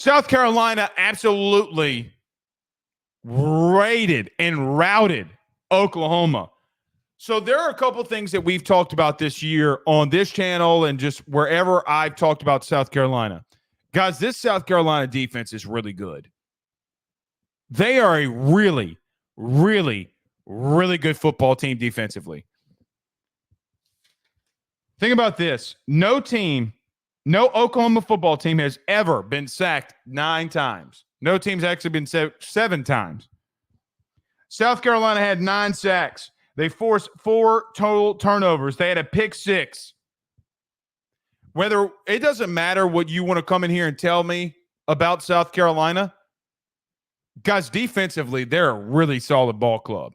South Carolina absolutely raided and routed Oklahoma. So there are a couple things that we've talked about this year on this channel and just wherever I've talked about South Carolina. Guys, this South Carolina defense is really good. They are a really, really, really good football team defensively. Think about this. No Oklahoma football team has ever been sacked 9 times. No team's actually been sacked 7 times. South Carolina had 9 sacks. They forced 4 total turnovers. They had a pick 6. Whether it doesn't matter what you want to come in here and tell me about South Carolina, guys, defensively, they're a really solid ball club.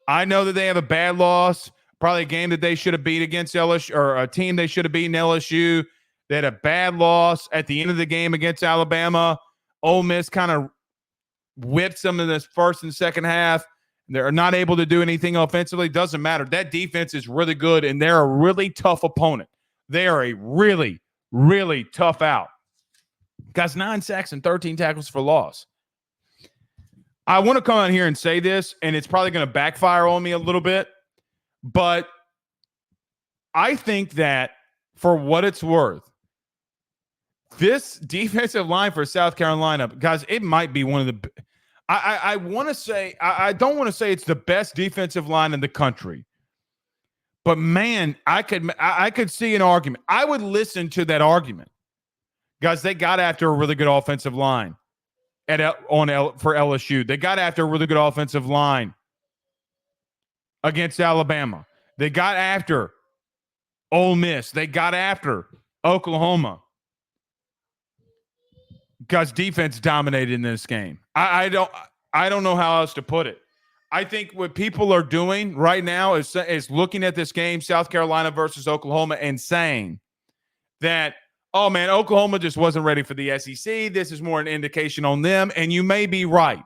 I know that they have a bad loss, probably a game that they should have beat against LSU, or a team they should have beaten LSU. They had a bad loss at the end of the game against Alabama. Ole Miss kind of whipped them in this first and second half. They're not able to do anything offensively. Doesn't matter. That defense is really good, and they're a really tough opponent. They are a really, really tough out. Guys, 9 sacks and 13 tackles for loss. I want to come out here and say this, and it's probably going to backfire on me a little bit, but I think that for what it's worth, this defensive line for South Carolina, guys, it might be one of the – I want to say – I don't want to say it's the best defensive line in the country. But, man, I could see an argument. I would listen to that argument. Guys, they got after a really good offensive line for LSU. They got after a really good offensive line against Alabama. They got after Ole Miss. They got after Oklahoma. Guys, defense dominated in this game. I don't know how else to put it. I think what people are doing right now is looking at this game, South Carolina versus Oklahoma, and saying that, oh, man, Oklahoma just wasn't ready for the SEC. This is more an indication on them, and you may be right.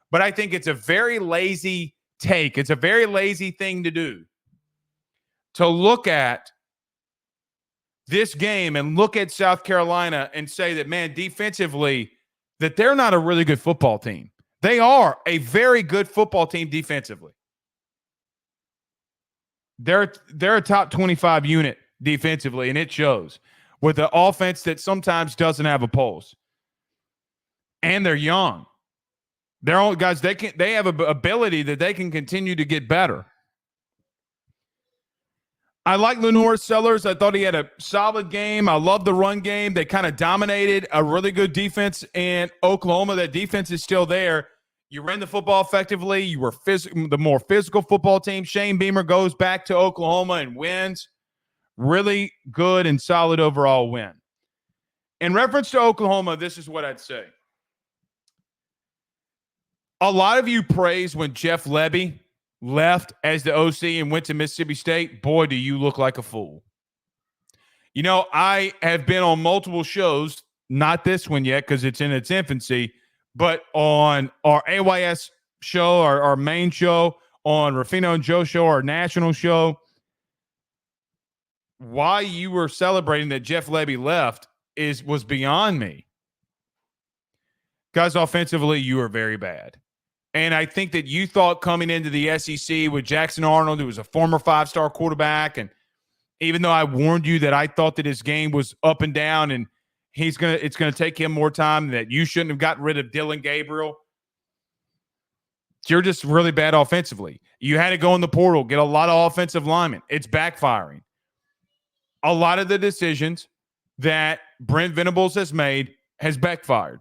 But I think it's a very lazy take. It's a very lazy thing to do, to look at this game and look at South Carolina and say that, man, defensively, that they're not a really good football team. They are a very good football team defensively. They're a top 25 unit defensively, and it shows with an offense that sometimes doesn't have a pulse. And they're young. They're all guys. They have an ability that they can continue to get better. I like Lenore Sellers. I thought he had a solid game. I love the run game. They kind of dominated a really good defense in Oklahoma. That defense is still there. You ran the football effectively. You were the more physical football team. Shane Beamer goes back to Oklahoma and wins. Really good and solid overall win. In reference to Oklahoma, this is what I'd say. A lot of you praise when Jeff Lebby left as the OC and went to Mississippi State. Boy, do you look like a fool. You know, I have been on multiple shows, not this one yet because it's in its infancy, but on our AYS show, our main show, on Ruffino and Joe show, our national show. Why you were celebrating that Jeff Lebby left was beyond me. Guys, offensively, you are very bad. And I think that you thought coming into the SEC with Jackson Arnold, who was a former 5-star quarterback, and even though I warned you that I thought that his game was up and down and it's gonna take him more time, that you shouldn't have gotten rid of Dylan Gabriel. You're just really bad offensively. You had to go in the portal, get a lot of offensive linemen. It's backfiring. A lot of the decisions that Brent Venables has made has backfired,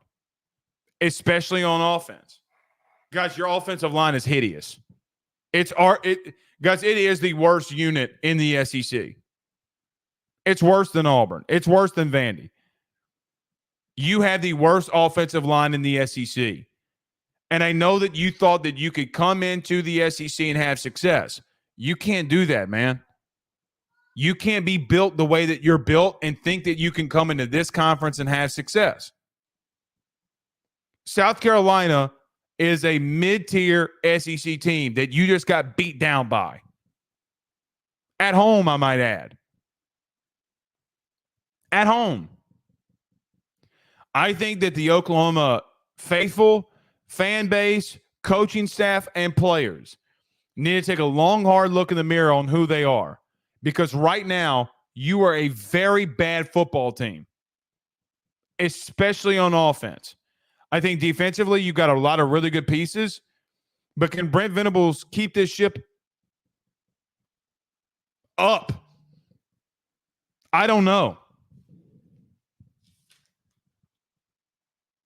especially on offense. Guys, your offensive line is hideous. Guys, it is the worst unit in the SEC. It's worse than Auburn. It's worse than Vandy. You have the worst offensive line in the SEC. And I know that you thought that you could come into the SEC and have success. You can't do that, man. You can't be built the way that you're built and think that you can come into this conference and have success. South Carolina is a mid-tier SEC team that you just got beat down by. At home, I might add. At home. I think that the Oklahoma faithful, fan base, coaching staff, and players need to take a long, hard look in the mirror on who they are. Because right now, you are a very bad football team, especially on offense. I think defensively, you got a lot of really good pieces. But can Brent Venables keep this ship up? I don't know.